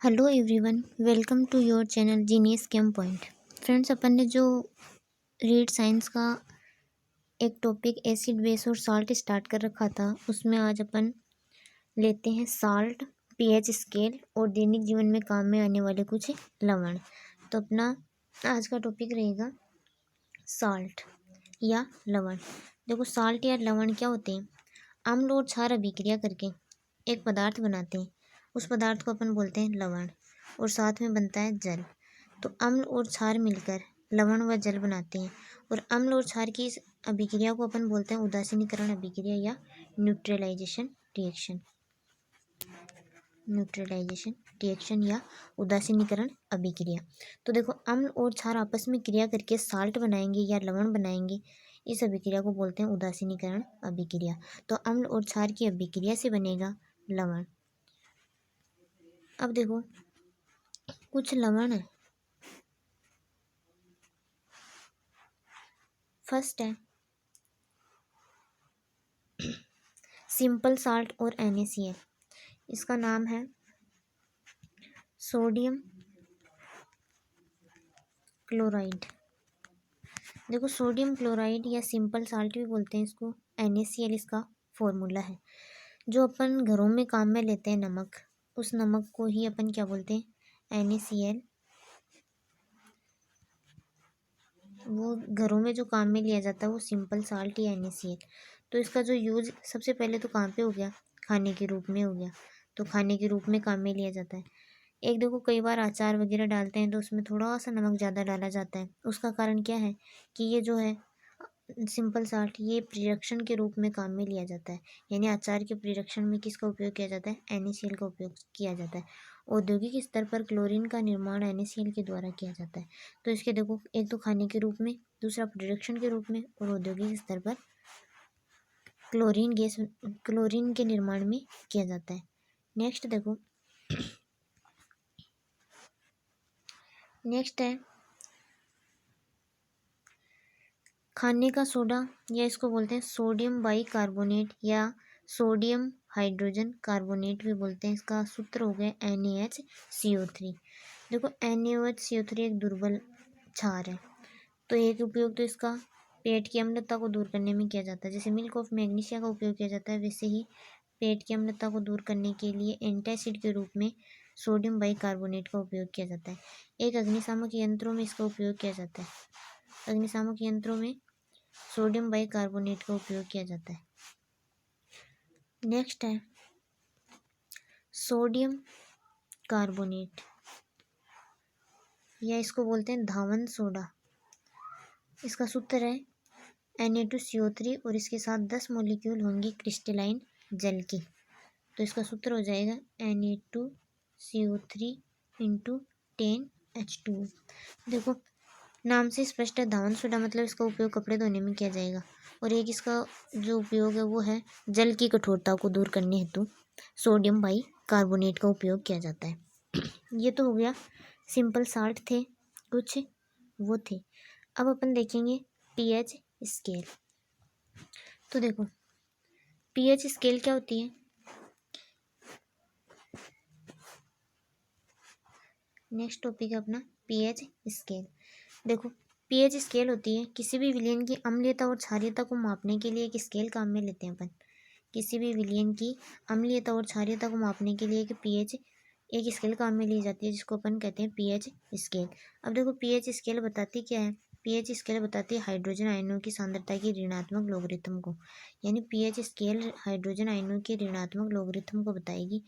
Hello everyone, welcome to your channel genius chem point. Friends, अपन ने जो रीड साइंस का एक टॉपिक एसिड बेस और साल्ट स्टार्ट कर रखा था, उसमें आज अपन लेते हैं साल्ट, पीएच स्केल और दैनिक जीवन में काम में आने वाले कुछ लवण। तो अपना आज का टॉपिक रहेगा साल्ट या लवण। देखो, साल्ट या लवण क्या होते हैं? अम्ल और क्षार अभिक्रिया करके एक पदार्थ बनाते हैं। उस पदार्थ को अपन बोलते हैं लवण और साथ में बनता है जल। तो अम्ल और क्षार मिलकर लवण व जल बनाते हैं और अम्ल और क्षार की इस अभिक्रिया को अपन बोलते हैं उदासीनीकरण अभिक्रिया या न्यूट्रलाइजेशन रिएक्शन। न्यूट्रलाइजेशन रिएक्शन या उदासीनीकरण अभिक्रिया। तो देखो, अम्ल और क्षार आपस में क्रिया करके साल्ट बनाएंगे या लवण बनाएंगे। इस अभिक्रिया को बोलते हैं उदासीनीकरण अभिक्रिया। तो अम्ल और क्षार की अभिक्रिया से बनेगा लवण। अब देखो, कुछ लवण है। फर्स्ट है सिंपल साल्ट और NaCl। इसका नाम है सोडियम क्लोराइड। देखो, सोडियम क्लोराइड या सिंपल साल्ट भी बोलते हैं इसको। NaCl इसका फॉर्मूला है। जो अपन घरों में काम में लेते हैं नमक, उस नमक को ही अपन क्या बोलते हैं? NaCl। वो घरों में जो काम में लिया जाता है वो सिंपल साल्ट या NaCl। तो इसका जो यूज सबसे पहले तो कहाँ पे हो गया? खाने के रूप में हो गया। तो खाने के रूप में काम में लिया जाता है। एक देखो, कई बार अचार वगैरह डालते हैं तो उसमें थोड़ा सा नमक ज़्यादा डाला जाता है। उसका कारण क्या है कि ये जो है सिंपल साल्ट, ये प्रिरक्षण के रूप में काम में लिया जाता है। यानी अचार के प्रिरक्षण में किसका उपयोग किया जाता है? NaCl का उपयोग किया जाता है। औद्योगिक स्तर पर क्लोरीन का निर्माण NaCl के द्वारा किया जाता है। तो इसके देखो, एक तो खाने के रूप में, दूसरा प्रिरक्षण के रूप में, और औद्योगिक स्तर पर क्लोरीन के निर्माण में किया जाता है। नेक्स्ट देखो, नेक्स्ट है खाने का सोडा, या इसको बोलते हैं सोडियम बाइकार्बोनेट या सोडियम हाइड्रोजन कार्बोनेट भी बोलते हैं। इसका सूत्र हो गया NaHCO3। देखो, NaOH CO3 एक दुर्बल क्षार है। तो एक उपयोग तो इसका पेट की अम्लता को दूर करने में किया जाता है। जैसे मिल्क ऑफ मैग्नीशिया का उपयोग किया जाता है, वैसे ही पेट की अम्लता को दूर करने के लिए एंटासिड के रूप में सोडियम बाइकार्बोनेट का उपयोग किया जाता है। एक अग्निशामक यंत्रों में इसका उपयोग किया जाता है। अग्निशामक यंत्रों में सोडियम बाइकार्बोनेट का उपयोग किया जाता है। नेक्स्ट है सोडियम कार्बोनेट, या इसको बोलते हैं धावन सोडा। इसका सूत्र है Na2CO3 और इसके साथ 10 मॉलिक्यूल होंगे क्रिस्टलाइन जल की। तो इसका सूत्र हो जाएगा Na2CO3 × 10H2। देखो, नाम से स्पष्ट है, धावन सोडा मतलब इसका उपयोग कपड़े धोने में किया जाएगा। और एक इसका जो उपयोग है वो है जल की कठोरता को दूर करने हेतु सोडियम बाइकार्बोनेट का उपयोग किया जाता है। ये तो हो गया सिंपल साल्ट थे कुछ, वो थे। अब अपन देखेंगे पीएच स्केल। तो देखो, पीएच स्केल क्या होती है? नेक्स्ट टॉपिक है अपना पीएच स्केल। देखो, पीएच स्केल होती है किसी भी विलयन की अम्लीयता और क्षारीयता को मापने के लिए एक स्केल काम में लेते हैं अपन। किसी भी विलयन की अम्लीयता और क्षारीयता को मापने के लिए एक स्केल काम में ली जाती है, जिसको अपन कहते हैं पीएच स्केल। अब देखो, पीएच स्केल बताती क्या है? पीएच स्केल बताती है हाइड्रोजन आयनों की सांद्रता की ऋणात्मक लोगरिथम को। यानी पीएच स्केल हाइड्रोजन आयनों के ऋणात्मक लोगरिथम को बताएगी।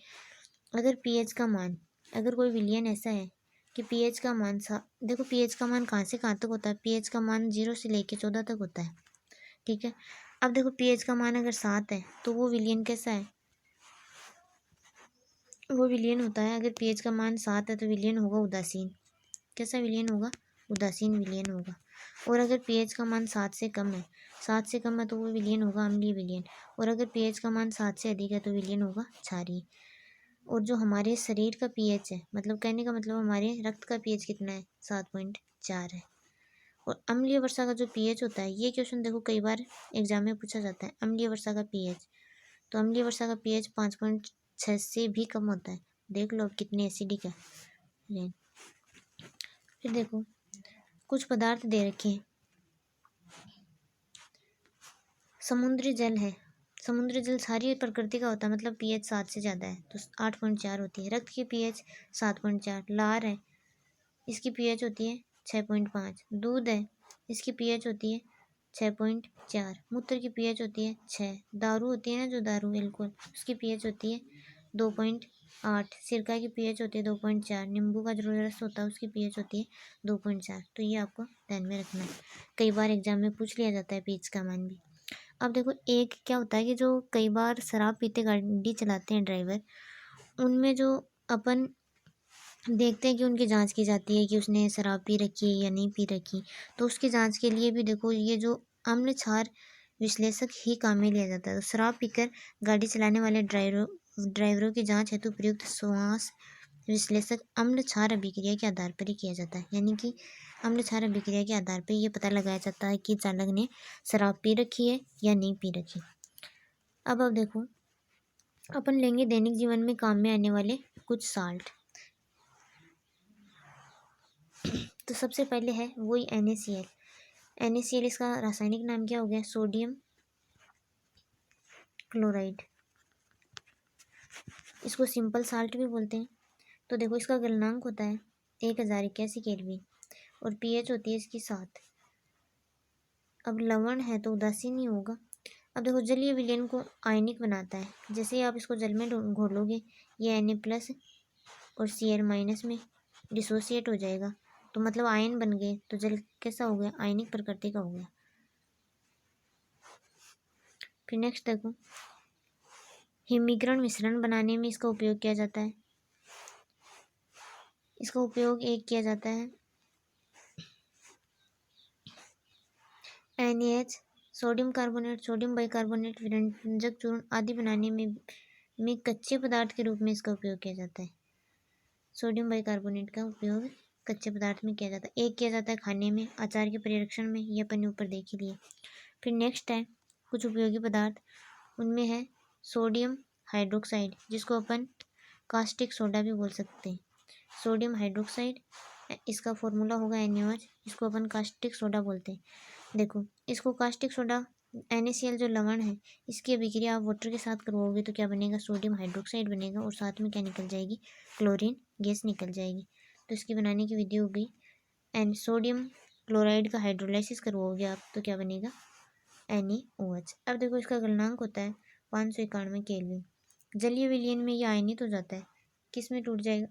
अगर पीएच का मान, अगर कोई विलयन ऐसा है कि पीएच का मान देखो, पीएच का मान कहाँ से कहाँ तक होता है? पीएच का मान 0 से लेकर 14 तक होता है। ठीक है। अब देखो, पीएच का मान अगर 7 है तो वो विलयन कैसा है? वो विलयन होता है, अगर पीएच का मान 7 है तो विलयन होगा उदासीन। कैसा विलयन होगा? उदासीन विलयन होगा। और अगर पीएच का मान 7 से कम है, 7 से कम है तो वो विलयन होगा अम्लीय विलयन। और अगर पीएच का मान 7 से अधिक है तो विलयन होगा क्षारीय। और जो हमारे शरीर का पीएच है, मतलब कहने का मतलब हमारे रक्त का पीएच कितना है? 7.4 है। और अम्लीय वर्षा का जो पीएच होता है, ये क्वेश्चन देखो कई बार एग्जाम में पूछा जाता है, अम्लीय वर्षा का पीएच। तो अम्लीय वर्षा का पीएच 5.6 से भी कम होता है। देख लो अब कितने एसिडिक है रेन। फिर देखो कुछ पदार्थ दे रखे हैं। समुद्री जल है, समुद्री जल सारी प्रकृति का होता है, मतलब पीएच 7 से ज़्यादा है तो 8.4 होती है। रक्त की पीएच 7.4। लार है, इसकी पीएच होती है 6.5। दूध है, इसकी पीएच होती है 6.4। मूत्र की पीएच होती है 6। दारू होती है ना, जो दारू अल्कोहल, उसकी पीएच होती है 2.8। सिरका की पीएच होती है 2.4। नींबू का जो रस होता है उसकी पीएच होती है 2.4। तो ये आपको ध्यान में रखना है, कई बार एग्जाम में पूछ लिया जाता है पीएच का मान भी। अब देखो एक क्या होता है कि जो कई बार शराब पीते गाड़ी चलाते हैं ड्राइवर, उनमें जो अपन देखते हैं कि उनकी जांच की जाती है कि उसने शराब पी रखी है या नहीं पी रखी। तो उसकी जांच के लिए भी देखो ये जो अम्ल क्षार विश्लेषक ही काम में लिया जाता है। तो शराब पीकर गाड़ी चलाने वाले ड्राइवरों की जांच हेतु प्रयुक्त श्वास विश्लेषक अम्ल क्षार अभिक्रिया के आधार पर ही किया जाता है। यानी कि अम्ल क्षार अभिक्रिया के आधार पर ये पता लगाया जाता है कि चालक ने शराब पी रखी है या नहीं पी रखी। अब देखो अपन लेंगे दैनिक जीवन में काम में आने वाले कुछ साल्ट। तो सबसे पहले है वही NaCl। NaCl इसका रासायनिक नाम क्या हो गया? Sodium chloride. इसको सिंपल साल्ट भी बोलते हैं। तो देखो इसका गलनांक होता है 1081 केल्विन और पीएच होती है इसकी 7। अब लवण है तो उदासीन ही होगा। अब देखो जलीय विलयन को आयनिक बनाता है। जैसे ही आप इसको जल में घोलोगे ये Na+ और Cl- में डिसोसिएट हो जाएगा, तो मतलब आयन बन गए, तो जल कैसा हो गया? आयनिक प्रकृति का हो गया। फिर नेक्स्ट देखो हिमीकरण मिश्रण बनाने में इसका उपयोग किया जाता है। इसका उपयोग एक किया जाता है NaH, sodium carbonate, sodium bicarbonate, विरंजक चूर्ण आदि बनाने में कच्चे पदार्थ के रूप में इसका उपयोग किया जाता है। सोडियम बाइकार्बोनेट का उपयोग कच्चे पदार्थ में किया जाता है। एक किया जाता है खाने में, अचार के परिरक्षण में, ये अपन ने ऊपर देख ही लिए। फिर नेक्स्ट है कुछ उपयोगी पदार्थ, उनमें है सोडियम हाइड्रोक्साइड, जिसको अपन कास्टिक सोडा भी बोल सकते हैं। सोडियम हाइड्रोक्साइड, इसका फॉर्मूला होगा NaOH, इसको अपन कास्टिक सोडा बोलते हैं। देखो इसको कास्टिक सोडा NaCl जो लवण है, इसकी अभिक्रिया आप वाटर के साथ करवाओगे तो क्या बनेगा? सोडियम हाइड्रोक्साइड बनेगा और साथ में क्या निकल जाएगी? क्लोरीन गैस निकल जाएगी। तो इसकी बनाने की विधि होगी सोडियम क्लोराइड का हाइड्रोलाइसिस करवाओगे आप तो क्या बनेगा? NaOH। अब देखो इसका गलनांक होता है 591 केल्विन। जलीय विलयन में ये आयनित हो जाता है, किस में टूट जाएगा?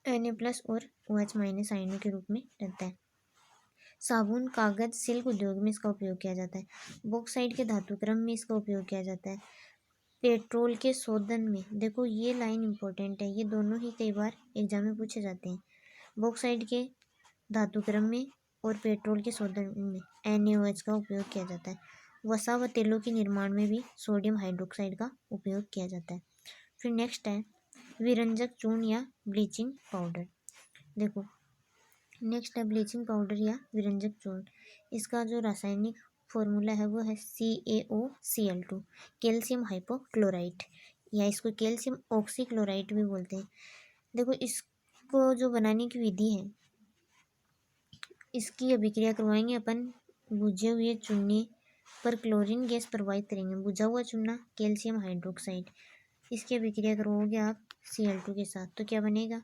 Na+ और OH- आयनों के रूप में रहता है। साबुन, कागज, सिल्क उद्योग में इसका उपयोग किया जाता है। बॉक्साइट के धातुक्रम में इसका उपयोग किया जाता है। पेट्रोल के शोधन में, देखो ये लाइन इंपॉर्टेंट है, ये दोनों ही कई बार एग्जाम में पूछे जाते हैं। बॉक्साइट के धातुक्रम में और पेट्रोल के शोधन में NaOH का उपयोग किया जाता है। वसा व तेलों के निर्माण में भी सोडियम हाइड्रोक्साइड का उपयोग किया जाता है। फिर नेक्स्ट है विरंजक चूर्ण या ब्लीचिंग पाउडर। देखो नेक्स्ट है ब्लीचिंग पाउडर या विरंजक चूर्ण। इसका जो रासायनिक फॉर्मूला है वो है CaOCl2, कैल्शियम हाइपोक्लोराइट, या इसको कैल्शियम ऑक्सीक्लोराइट भी बोलते हैं। देखो इसको जो बनाने की विधि है, इसकी अभिक्रिया करवाएंगे अपन बुझे हुए चूने पर क्लोरीन गैस प्रवाहित करेंगे। बुझा हुआ चूना कैल्शियम हाइड्रोक्साइड, इसकी अभिक्रिया करवाओगे आप Cl2 के साथ तो क्या बनेगा?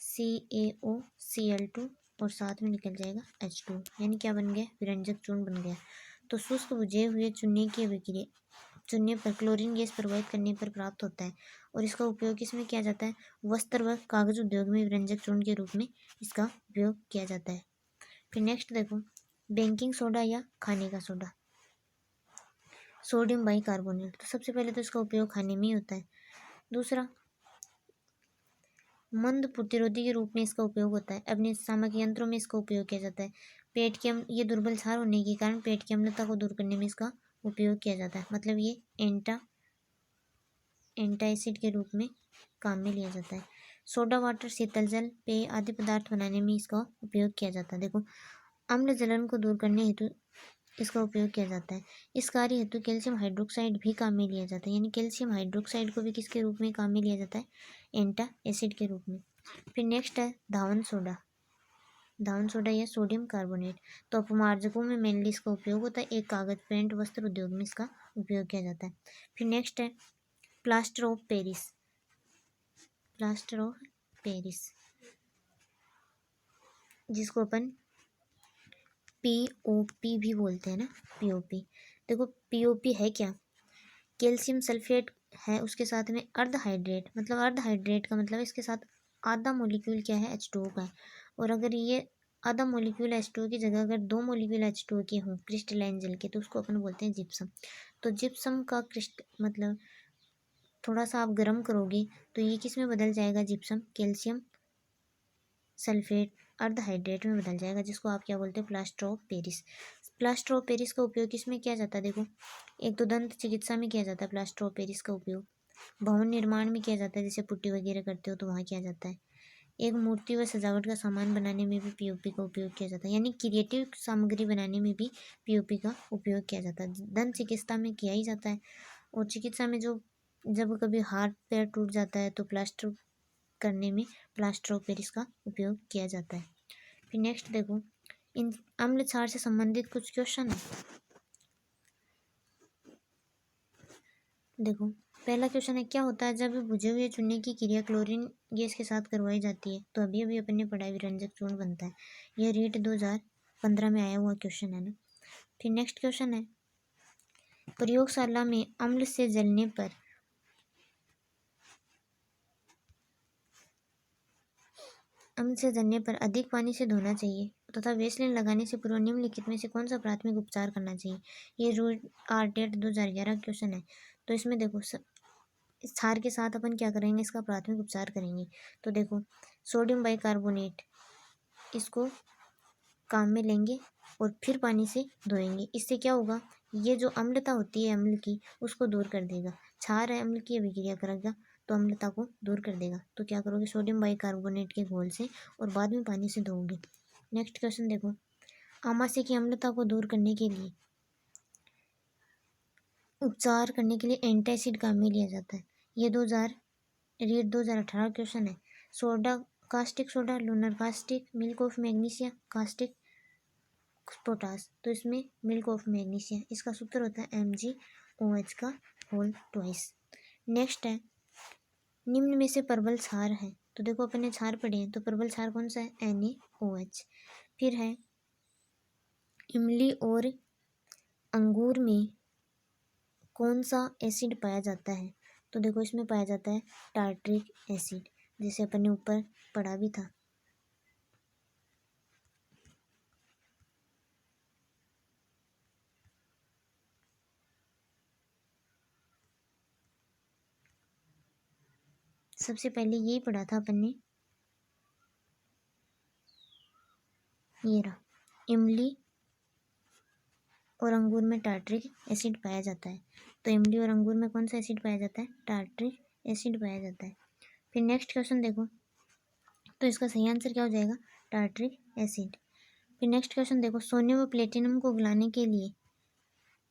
CaOCl2 और साथ में निकल जाएगा H2, यानी क्या बन गया? विरंजक चूर्ण बन गया। तो शुष्क बुझे हुए चूने की अभिक्रिया चूने पर क्लोरीन गैस प्रवाहित करने पर प्राप्त होता है और इसका उपयोग किसमें किया जाता है? वस्त्र व कागज उद्योग में विरंजक चूर्ण के रूप में इसका उपयोग किया जाता है। फिर नेक्स्ट देखो बेकिंग सोडा या खाने का सोडा, सोडियम बाइकार्बोनेट। तो सबसे पहले तो इसका उपयोग खाने में ही होता है। दूसरा मंद प्रतिरोधी के रूप में इसका उपयोग होता है। अग्निशामक यंत्रों में इसका उपयोग किया जाता है। पेट के ये दुर्बल क्षार होने के कारण पेट की अम्लता को दूर करने में इसका उपयोग किया जाता है। मतलब ये एंटासिड के रूप में काम में लिया जाता है। सोडा वाटर, शीतल जल, पेय आदि पदार्थ बनाने में इसका उपयोग किया जाता है। देखो अम्ल जलन को दूर करने हेतु इसका उपयोग किया जाता है। इस कार्य हेतु कैल्शियम हाइड्रोक्साइड भी काम में लिया जाता है, यानी कैल्शियम हाइड्रोक्साइड को भी किसके रूप में काम में लिया जाता है, एंटा एसिड के रूप में। फिर नेक्स्ट है धावन सोडा। धावन सोडा या सोडियम कार्बोनेट। तो अपमार्जकों में मेनली इसका उपयोग होता है, एक कागज पेंट वस्त्र उद्योग में इसका उपयोग किया जाता है। फिर नेक्स्ट है plaster of Paris. Plaster of Paris जिसको अपन पीओपी भी बोलते हैं ना, पीओपी। देखो पीओपी है क्या, कैल्शियम सल्फेट है, उसके साथ में अर्ध हाइड्रेट, मतलब अर्ध हाइड्रेट का मतलब इसके साथ आधा मोलिक्यूल क्या है, H2O का है। और अगर ये आधा मोलिक्यूल H2O की जगह अगर 2 मोलिक्यूल H2O के हों क्रिस्टलाइन जल के, तो उसको अपन बोलते हैं जिप्सम। तो जिप्सम का मतलब थोड़ा सा आप गर्म करोगे तो ये किस में बदल जाएगा, जिप्सम कैल्शियम सल्फेट अर्ध हाइड्रेट में बदल जाएगा, जिसको आप क्या बोलते हैं, plaster of Paris. Plaster of Paris का उपयोग किस में किया जाता है, देखो एक तो दंत चिकित्सा में किया जाता है प्लास्टर ऑफ पेरिस का उपयोग, भवन निर्माण में किया जाता है, जैसे पुट्टी वगैरह करते हो तो वहाँ किया जाता है, एक मूर्ति व सजावट का सामान बनाने में भी पीओपी का उपयोग किया जाता है, यानी क्रिएटिव सामग्री बनाने में भी पीओपी का उपयोग किया जाता है। दंत चिकित्सा में किया ही जाता है। और चिकित्सा में जो जब कभी हाथ पैर टूट जाता है तो प्लास्टर करने में प्लास्टर ऑफ पेरिस का उपयोग किया जाता है। फिर नेक्स्ट देखो इन अम्ल क्षार से संबंधित कुछ क्वेश्चन है। देखो पहला क्वेश्चन है, क्या होता है जब बुझे हुए चूने की क्रिया क्लोरीन गैस के साथ करवाई जाती है, तो अभी अभी अपन ने पढ़ा विरंजक चूर्ण बनता है। यह रेट 2015 में आया हुआ क्वेश्चन है ना। फिर नेक्स्ट क्वेश्चन है, प्रयोगशाला में अम्ल से जलने पर अधिक पानी से धोना चाहिए तथा वेसलिन लगाने से पूर्व निम्नलिखित में से कौन सा प्राथमिक उपचार करना चाहिए। ये रूल आरटेट 2011 क्वेश्चन है। तो इसमें देखो इस क्षार के साथ अपन क्या करेंगे, इसका प्राथमिक उपचार करेंगे। तो देखो सोडियम बाइकार्बोनेट इसको काम में लेंगे और फिर पानी से धोएंगे। इससे क्या होगा, ये जो अम्लता होती है अम्ल की उसको दूर कर देगा। क्षार है अम्ल की अभिक्रिया करेगा तो अम्लता को दूर कर देगा। तो क्या करोगे, सोडियम बाइकार्बोनेट के घोल से और बाद में पानी से धोओगे। नेक्स्ट क्वेश्चन देखो, आमाशय की अम्लता को दूर करने के लिए उपचार करने के लिए एंटासिड काम में लिया जाता है। ये 2018 क्वेश्चन है। Soda caustic soda, lunar caustic, milk of magnesia, caustic potash. तो इसमें मिल्क ऑफ मैग्नीशिया, इसका सूत्र होता है MgOH का होल ट्वाइस। नेक्स्ट है, निम्न में से प्रबल क्षार है। तो देखो अपन ने क्षार पढ़े हैं, तो प्रबल क्षार कौन सा है, NaOH। फिर है इमली और अंगूर में कौन सा एसिड पाया जाता है। तो देखो इसमें पाया जाता है टार्ट्रिक एसिड, जैसे अपन ने ऊपर पढ़ा भी था। सबसे पहले यही पढ़ा था अपन ने, ये रहा, इमली और अंगूर में टार्ट्रिक एसिड पाया जाता है। तो इमली और अंगूर में कौन सा एसिड पाया जाता है, टार्ट्रिक एसिड पाया जाता है। फिर नेक्स्ट क्वेश्चन देखो, तो इसका सही आंसर क्या हो जाएगा, टार्ट्रिक एसिड। फिर नेक्स्ट क्वेश्चन देखो, सोने व प्लेटिनम को गलाने के लिए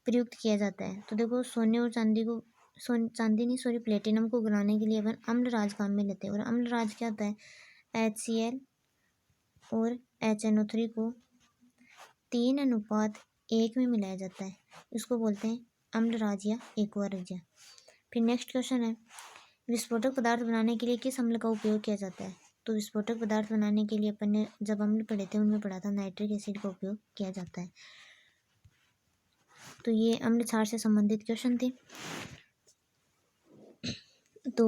प्रयुक्त किया जाता है। तो देखो सोने और चांदी को प्लेटिनम को गलाने के लिए अपन अम्लराज काम में लेते हैं। और अम्लराज क्या होता है, HCl और HNO3 को 3:1 में मिलाया जाता है, इसको बोलते हैं अम्लराज या एक्वा रजा। फिर नेक्स्ट क्वेश्चन है, विस्फोटक पदार्थ बनाने के लिए किस अम्ल का उपयोग किया जाता है। तो विस्फोटक पदार्थ बनाने के लिए अपन ने जब अम्ल पढ़े थे उनमें पढ़ा था नाइट्रिक एसिड का उपयोग किया जाता है। तो ये अम्ल क्षार से संबंधित क्वेश्चन थे। तो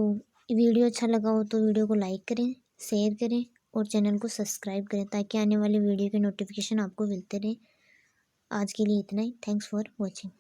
वीडियो अच्छा लगा हो तो वीडियो को लाइक करें, शेयर करें और चैनल को सब्सक्राइब करें, ताकि आने वाली वीडियो के नोटिफिकेशन आपको मिलते रहें। आज के लिए इतना ही। Thanks for watching.